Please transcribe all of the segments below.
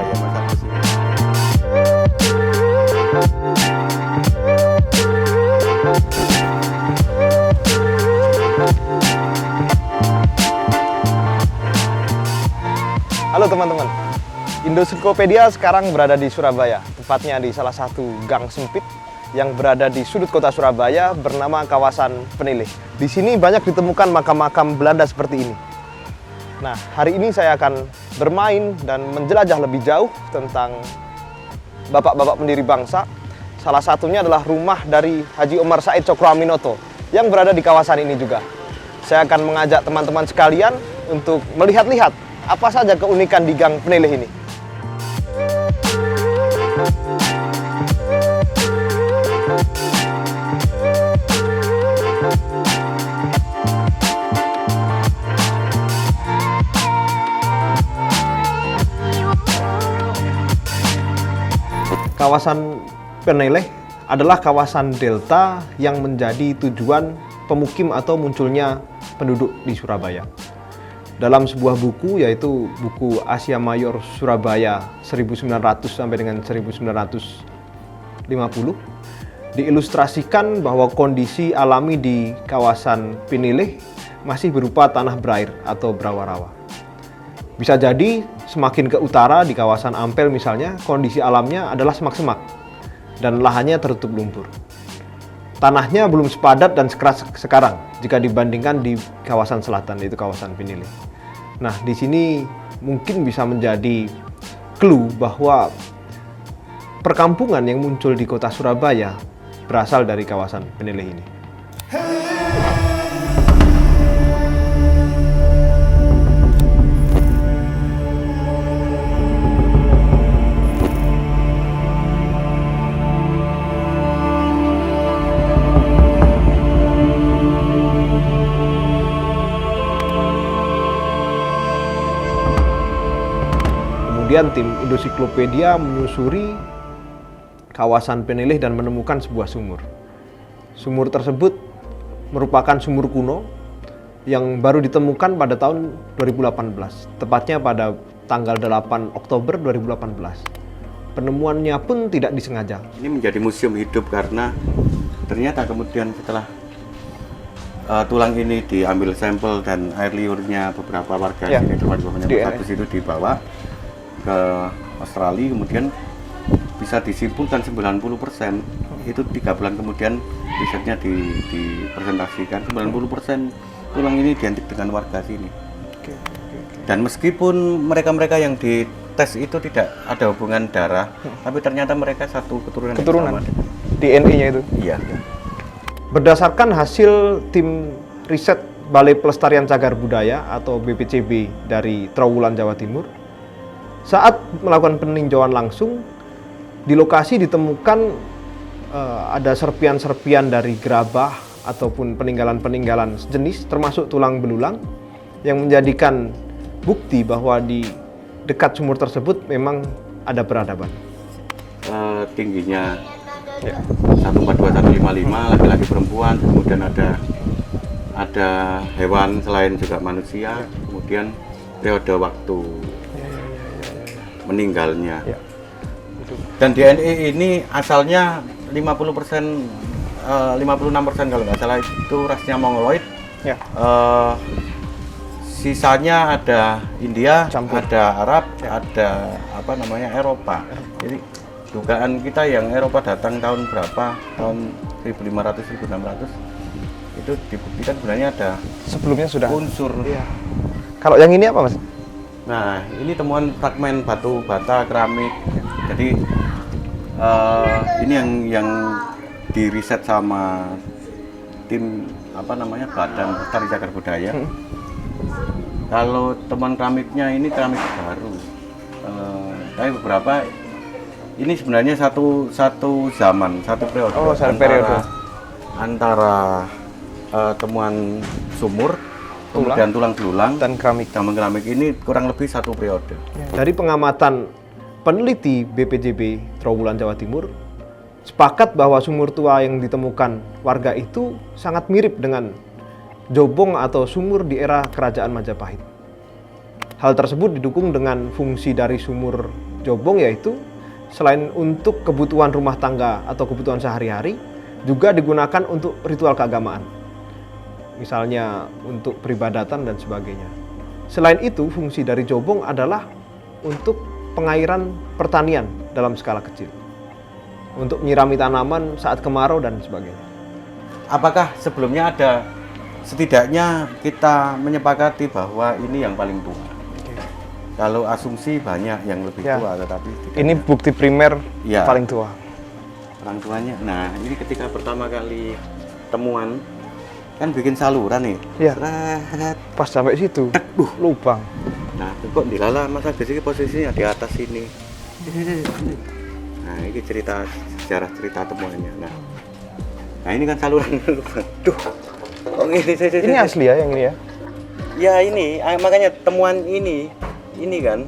Surabaya masa kecil. Halo teman-teman, Indosiklopedia sekarang berada di Surabaya, tepatnya di salah satu gang sempit yang berada di sudut kota Surabaya bernama kawasan Peneleh. Di sini banyak ditemukan makam-makam Belanda seperti ini. Nah, hari ini saya akan bermain dan menjelajah lebih jauh tentang bapak-bapak pendiri bangsa. Salah satunya adalah rumah dari Haji Omar Said Cokroaminoto yang berada di kawasan ini juga. Saya akan mengajak teman-teman sekalian untuk melihat-lihat apa saja keunikan di Gang Peneleh ini. Kawasan Peneleh adalah kawasan delta yang menjadi tujuan pemukim atau munculnya penduduk di Surabaya. Dalam sebuah buku, yaitu buku Asia Mayor Surabaya 1900 sampai dengan 1950, diilustrasikan bahwa kondisi alami di kawasan Peneleh masih berupa tanah berair atau brawa-rawa. Bisa jadi semakin ke utara di kawasan Ampel misalnya, kondisi alamnya adalah semak-semak dan lahannya tertutup lumpur. Tanahnya belum sepadat dan sekeras sekarang jika dibandingkan di kawasan selatan, yaitu kawasan Peneleh. Nah, di sini mungkin bisa menjadi clue bahwa perkampungan yang muncul di kota Surabaya berasal dari kawasan Peneleh ini. Kemudian tim Indosiklopedia menyusuri kawasan Peneleh dan menemukan sebuah sumur. Sumur tersebut merupakan sumur kuno yang baru ditemukan pada tahun 2018, tepatnya pada tanggal 8 Oktober 2018. Penemuannya pun tidak disengaja. Ini menjadi museum hidup karena ternyata kemudian setelah tulang ini diambil sampel dan air liurnya beberapa warga sini, termasuk satu itu dibawa ke Australia, kemudian bisa disimpulkan 90%. Itu 3 bulan kemudian risetnya dipresentasikan 90% tulang ini identik dengan warga sini. Dan meskipun mereka-mereka yang dites itu tidak ada hubungan darah, tapi ternyata mereka satu keturunan. DNA-nya itu. Iya. Berdasarkan hasil tim riset Balai Pelestarian Cagar Budaya atau BPCB dari Trowulan, Jawa Timur, saat melakukan peninjauan langsung, di lokasi ditemukan ada serpian-serpian dari gerabah ataupun peninggalan-peninggalan sejenis, termasuk tulang belulang, yang menjadikan bukti bahwa di dekat sumur tersebut memang ada peradaban. Tingginya 142 155, laki-laki perempuan, kemudian ada hewan selain juga manusia, kemudian periode waktu meninggalnya. Dan DNA ini asalnya 50%, 56% kalau nggak salah itu rasnya Mongoloid. Sisanya ada India, ada Arab, ada Eropa. Jadi dugaan kita yang Eropa datang tahun berapa? Tahun 1500 1600 itu dibuktikan sebenarnya ada Sebelumnya sudah unsur. Kalau yang ini apa, Mas? Nah, ini temuan fragmen batu bata keramik. Jadi ini yang diriset sama tim Badan Pelestari Cagar Budaya. Kalau temuan keramiknya ini keramik baru. Tapi beberapa ini sebenarnya satu zaman, satu periode. Oh, satu periode. Antara temuan sumur, kemudian tulang belulang dan keramik. Keramik ini kurang lebih satu periode. Dari pengamatan peneliti BPJB Trowulan, Jawa Timur, sepakat bahwa sumur tua yang ditemukan warga itu sangat mirip dengan jobong atau sumur di era Kerajaan Majapahit. Hal tersebut didukung dengan fungsi dari sumur Jobong yaitu selain untuk kebutuhan rumah tangga atau kebutuhan sehari-hari, juga digunakan untuk ritual keagamaan. Misalnya untuk peribadatan dan sebagainya. Selain itu, fungsi dari jobong adalah untuk pengairan pertanian dalam skala kecil. Untuk menyirami tanaman saat kemarau dan sebagainya. Apakah sebelumnya ada, setidaknya kita menyepakati bahwa ini yang paling tua? Kalau asumsi banyak yang lebih tua, tetapi ini bukti primer paling tua. Orang tuanya. Nah, ini ketika pertama kali temuan kan bikin saluran nih. Seret. Pas sampai situ, lubang. Nah, kok dilala Mas Agus ini posisinya di atas sini. Nah, ini sejarah cerita temuannya. Nah, ini kan saluran lubang. Duh. Oh, ini asli ya yang ini ya? Ya ini, makanya temuan ini kan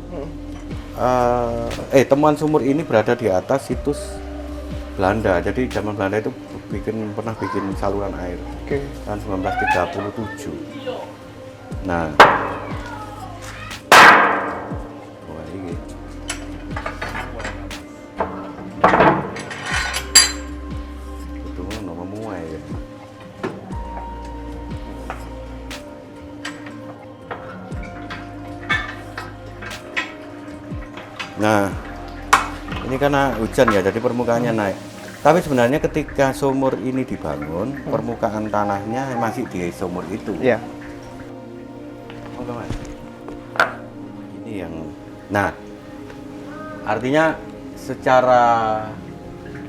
temuan sumur ini berada di atas situs Belanda. Jadi zaman Belanda itu pernah bikin saluran air tahun 1937. Nah, ini itu nama muai ya. Nah, ini karena hujan ya, jadi permukaannya naik. Tapi sebenarnya ketika sumur ini dibangun, permukaan tanahnya masih di sumur itu. Iya. Ini yang, nah, artinya secara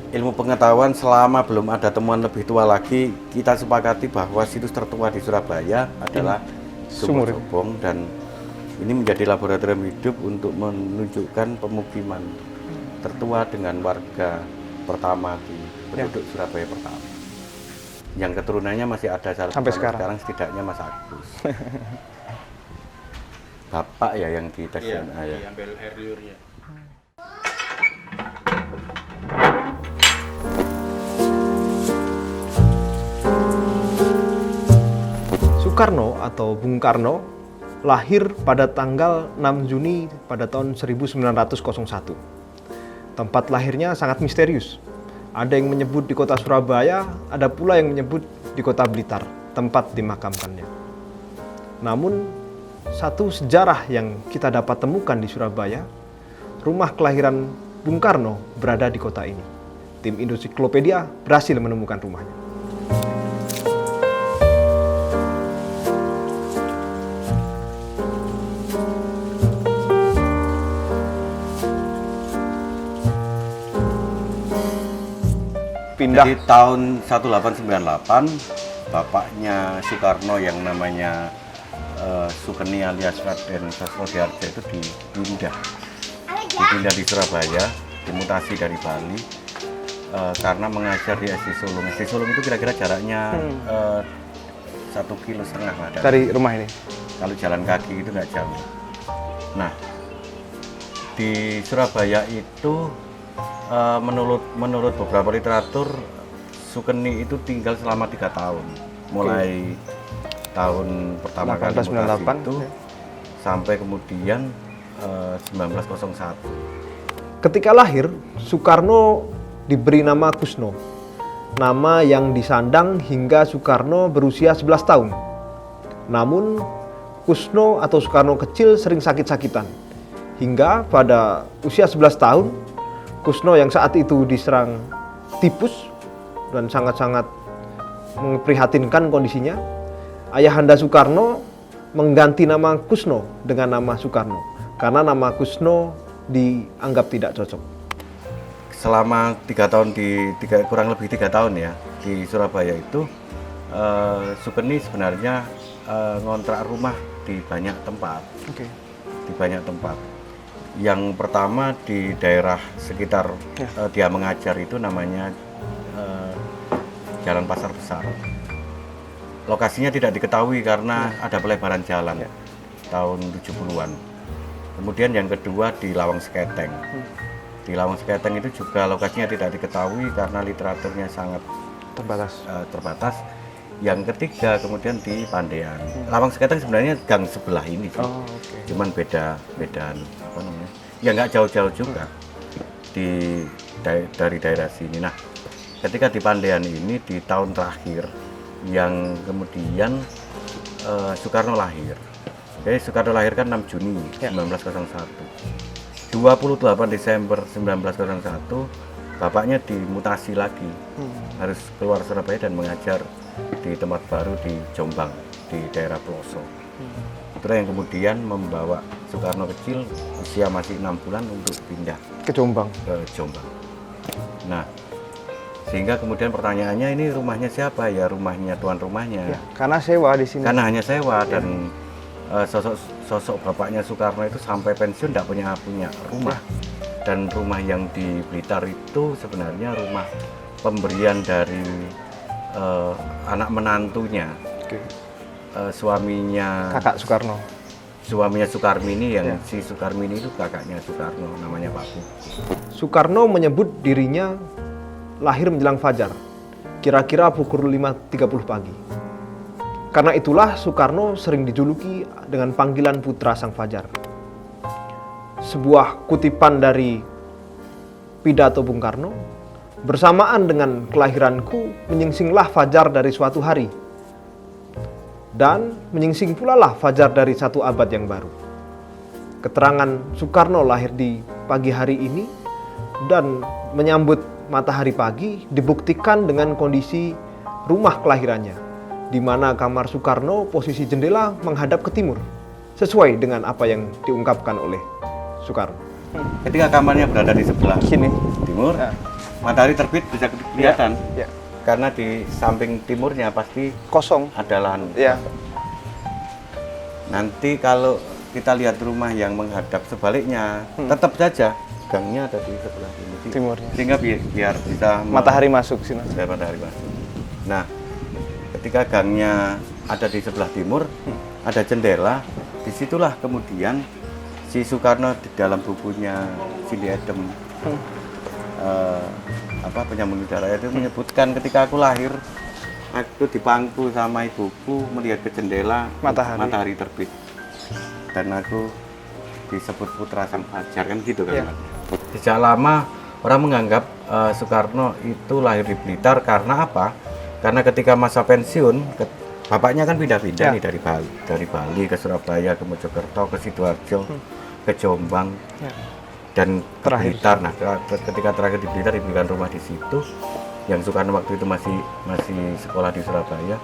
ilmu pengetahuan selama belum ada temuan lebih tua lagi, kita sepakati bahwa situs tertua di Surabaya adalah Sumur Jobong, dan ini menjadi laboratorium hidup untuk menunjukkan pemukiman tertua dengan warga pertama di penduduk Surabaya pertama. Yang keturunannya masih ada sampai sekarang setidaknya Mas Agus. Bapak ya yang di stasiun diambil air liurnya. Soekarno atau Bung Karno lahir pada tanggal 6 Juni pada tahun 1901. Tempat lahirnya sangat misterius. Ada yang menyebut di kota Surabaya, ada pula yang menyebut di kota Blitar, tempat dimakamkannya. Namun, satu sejarah yang kita dapat temukan di Surabaya, rumah kelahiran Bung Karno berada di kota ini. Tim Indosiklopedia berhasil menemukan rumahnya. Jadi tahun 1898 bapaknya Soekarno yang namanya Sukeni alias Raden Sastrodiarja itu dipindah di Surabaya, dimutasi dari Bali karena mengajar di SD Sulung. SD Sulung itu kira-kira jaraknya 1,5 kilo dari rumah ini. Kalau jalan kaki itu nggak jauh. Nah, di Surabaya itu menurut beberapa literatur, Sukeni itu tinggal selama 3 tahun, mulai tahun pertama kali mutasi itu sampai kemudian 1901. Ketika lahir, Soekarno diberi nama Kusno, nama yang disandang hingga Soekarno berusia 11 tahun. Namun, Kusno atau Soekarno kecil sering sakit-sakitan, hingga pada usia 11 tahun, Kusno yang saat itu diserang tipus dan sangat-sangat memprihatinkan kondisinya, ayahanda Soekarno mengganti nama Kusno dengan nama Soekarno karena nama Kusno dianggap tidak cocok. Selama 3 tahun kurang lebih 3 tahun ya di Surabaya itu, Sukeni sebenarnya ngontrak rumah di banyak tempat. Di banyak tempat. Yang pertama di daerah sekitar dia mengajar itu namanya Jalan Pasar Besar. Lokasinya tidak diketahui karena ada pelebaran jalan tahun 70-an. Kemudian yang kedua di Lawang Seketeng. Di Lawang Seketeng itu juga lokasinya tidak diketahui karena literaturnya sangat terbatas. Yang ketiga kemudian di Pandean. Lawang Seketeng sebenarnya gang sebelah ini sih. Cuman bedaan apa namanya? ya nggak jauh-jauh juga dari daerah sini. Nah, ketika di Pandean ini di tahun terakhir yang kemudian Soekarno lahir. Jadi Soekarno lahir kan 6 Juni 1901. 28 Desember 1901 bapaknya dimutasi lagi, harus keluar Surabaya dan mengajar di tempat baru di Jombang, di daerah Pelosok. Itulah yang kemudian membawa Soekarno kecil usia masih 6 bulan untuk pindah Ke Jombang. ke Jombang. Nah, sehingga kemudian pertanyaannya, ini rumahnya siapa? Ya rumahnya tuan rumahnya. Ya, karena sewa di sini. Karena hanya sewa dan sosok bapaknya Soekarno itu sampai pensiun tidak punya rumah. Dan rumah yang di Blitar itu sebenarnya rumah pemberian dari anak menantunya. Oke. Suaminya Kakak Soekarno. Suaminya Sukarmini yang Ya. si Sukarmini itu kakaknya Soekarno, namanya Pak Bu. Soekarno menyebut dirinya lahir menjelang fajar, kira-kira pukul 5.30 pagi. Karena itulah Soekarno sering dijuluki dengan panggilan Putra Sang Fajar. Sebuah kutipan dari pidato Bung Karno, bersamaan dengan kelahiranku menyingsinglah fajar dari suatu hari, dan menyingsing pula lah fajar dari satu abad yang baru. Keterangan Soekarno lahir di pagi hari ini dan menyambut matahari pagi dibuktikan dengan kondisi rumah kelahirannya, di mana kamar Soekarno posisi jendela menghadap ke timur, sesuai dengan apa yang diungkapkan oleh Soekarno. Ketika kamarnya berada di sebelah Sini. timur, Ya. matahari terbit bisa kelihatan. Ya. Karena di samping timurnya pasti Kosong. ada lahan. Ya. Nanti kalau kita lihat rumah yang menghadap sebaliknya, tetap saja gangnya ada di sebelah Timurnya. Sehingga biar bisa Matahari masuk sini. biar matahari masuk. Nah, ketika gangnya ada di sebelah timur, ada jendela, disitulah kemudian si Soekarno di dalam bukunya Cindy Adem, Penyambung Lidah Rakyat itu menyebutkan, ketika aku lahir, aku dipangku sama ibuku melihat ke jendela matahari terbit, dan aku disebut Putra Sang Fajar, kan gitu kan. Ya. Sejak lama orang menganggap Soekarno itu lahir di Blitar karena apa? Karena ketika masa pensiun, bapaknya kan pindah-pindah nih dari Bali ke Surabaya, ke Mojokerto, ke Sidoarjo, ke Jombang, dan ke Blitar. Nah, ketika terakhir di Blitar diberikan rumah di situ, yang Soekarno waktu itu masih sekolah di Surabaya,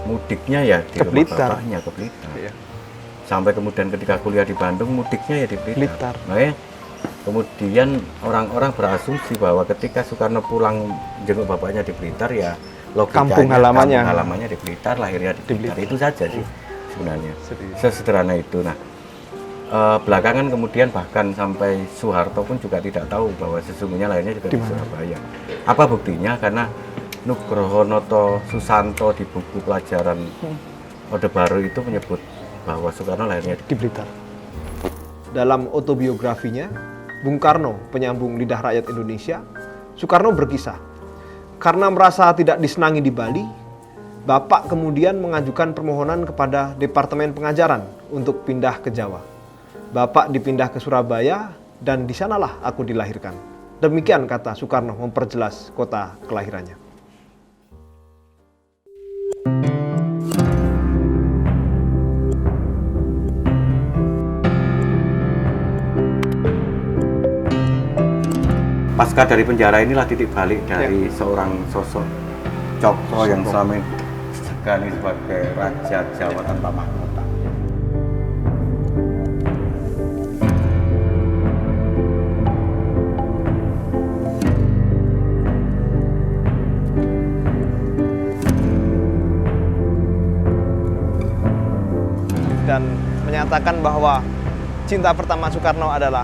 mudiknya ya di Ke rumah Blitar. bapaknya ke Blitar. Ya. Sampai kemudian ketika kuliah di Bandung, mudiknya ya di Blitar. Blitar. Makanya kemudian orang-orang berasumsi bahwa ketika Soekarno pulang jenguk bapaknya di Blitar, ya logikanya Kampung halamannya di Blitar, lahirnya di Blitar. Itu saja sih sebenarnya. Serius. Sesederhana itu. Nah, belakangan kemudian bahkan sampai Soeharto pun juga tidak tahu bahwa sesungguhnya lahirnya juga di Surabaya. Apa buktinya? Karena Nugroho Noto Susanto di buku pelajaran Orde Baru itu menyebut bahwa Soekarno lahirnya Di Blitar. Dalam autobiografinya, Bung Karno, Penyambung Lidah Rakyat Indonesia, Soekarno berkisah, karena merasa tidak disenangi di Bali, Bapak kemudian mengajukan permohonan kepada Departemen Pengajaran untuk pindah ke Jawa. Bapak dipindah ke Surabaya dan di sanalah aku dilahirkan. Demikian kata Soekarno memperjelas kota kelahirannya. Pasca dari penjara inilah titik balik dari seorang sosok Cokro yang selama ini disegani sebagai Raja Jawa tanpa mahkota. Dan menyatakan bahwa cinta pertama Soekarno adalah